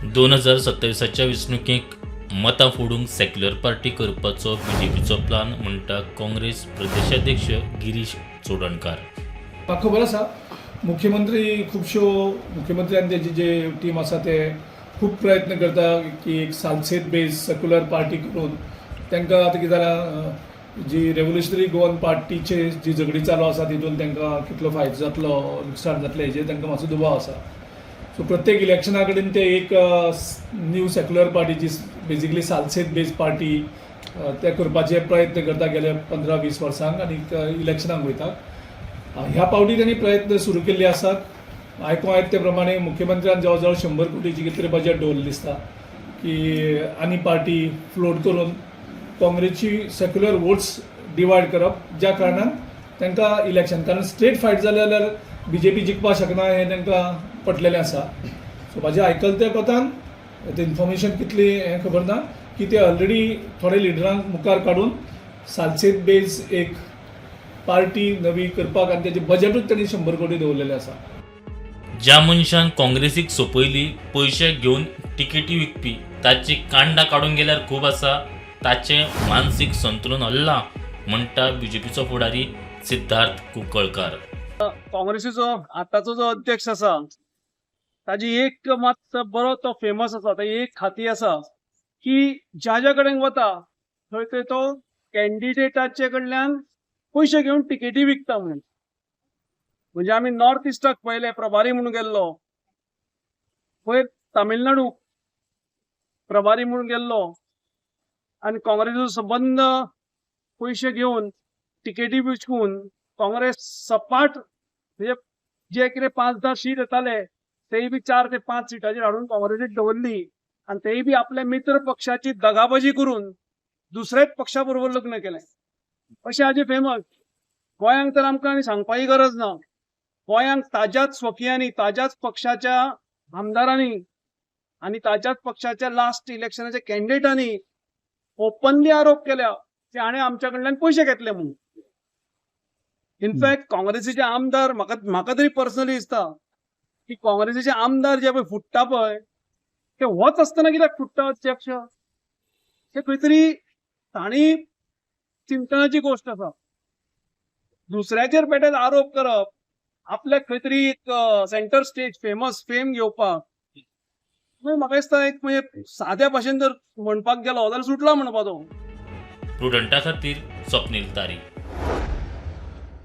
2027च्या वेंचणुकेक मतां फोडूंक secular party करपाचो बीजेपीचो plan म्हणटा काँग्रेस प्रदेशाध्यक्ष गिरीश चोडणकार. म्हाका खबर आसा मुख्यमंत्री खुबश्यो मुख्यमंत्री आनी तेजी जे टीम आसा ते खूब प्रयत्न करता की एक सालसेत बेज सेक्युलर पार्टी करून तांकां आतां कितें जालां जी रेव्होल्युशनरी गोवन पार्टीचे जी झगडी चालू आसा तितून तांकां कितलो फायदो जातलो लुकसाण जातलें हेजेर तांकां मातसो दुबाव आसा. सो प्रत्येक इलेक्शना कडेन ते एक न्यू सेक्युलर पार्टी जी बेजिकली सालसेत बेज पार्टी ते करपाचे प्रयत्न करता गेले 15-20 वर्सांक आनी इलेक्शनाक वयता. ह्या पावटी त्यांनी प्रयत्न सुरू केल्ले आसात. आयकूं येता ते प्रमाणे मुख्यमंत्र्यान जवळ जवळ 100 कोटीची कितें तरी बजेट दवरलें दिसता की आनी पार्टी फ्लोट करून काँग्रेसची सेक्युलर वोट्स डिवायड करप, ज्या कारणान तांकां इलेक्शन कारण स्ट्रेट फायट जाल्यार बीजेपी जिखपाक शकना हें तांकां पटलेलें आसा. सो म्हाज्या आयकलत्या कोतान तें इन्फॉर्मेशन कितली हें खबर ना की ते ऑलरेडी थोडे लिडरांक मुखार काडून सालसेत बेज एक पार्टी नवी करपाक आनी तेजें बजेटूच तांणी 100 कोटी दवरलेलें आसा. ज्या मनशान काँग्रेसीक सोपयली पयशे घेवन तिकेटी विकपी ताची कांडां काडून गेल्यार खूब आसा, ताचें मानसीक संतुलन हल्लां म्हणटा बीजेपीचो फुडारी सिद्धार्थ कुंकळकार. काँग्रेसीचो आतांचो जो अध्यक्ष आसा ताजी एक मात बरो तो फेमस आसा, ताजी एक खाती आसा की ज्या कडेन वता थंय थंय तो कॅन्डिडेटाचे कडल्यान पयशे घेवन तिकेटी विकता म्हणून. म्हणजे आमी नॉर्थ इस्टाक पयले प्रभारी म्हणून गेल्लो, पयर तामिळनाडू प्रभारी म्हणून गेल्लो आनी काँग्रेसीचो संबंध पयशे घेवन तिकेटी विकून काँग्रेस सपाट म्हणजे जे कितें 5-10 सीट येताले तेय बी 4 ते 5 सीटाचेर हाडून काँग्रेसीक दवरली आनी तेय बी आपल्या मित्र पक्षाची दगाबाजी करून दुसऱ्याच पक्षा बरोबर लग्न केलें. अशें हाजे फेमस. गोंयांक तर आमकां आनी सांगपाची गरज ना. गोंयांक ताज्याच स्वकियांनी ताज्याच पक्षाच्या आमदारांनी आनी ताज्याच पक्षाच्या लास्ट इलेक्शनाच्या कॅन्डिडेटांनी ओपनली आरोप केल्या की हाणें आमच्या कडल्यान पयशे घेतले म्हणून. इनफॅक्ट काँग्रेसीचे आमदार म्हाका तरी पर्सनली दिसता की काँग्रेसीचे आमदार जे पळय फुट्टा पळय ते होच आसतना कित्याक फुट्टा अध्यक्ष हे खंय तरी तांणी चिंतनाची गोष्ट आसा. दुसऱ्याचेर पेटेल आरोप करप आपल्याक खंय तरी एक सेंटर स्टेज फेम घेवपाक म्हाका दिसता एक म्हणजे साद्या भाशेन जर म्हणपाक गेलो जाल्यार सुटला म्हणपाचो. प्रुडंटा खातीर स्वप्नील तारी.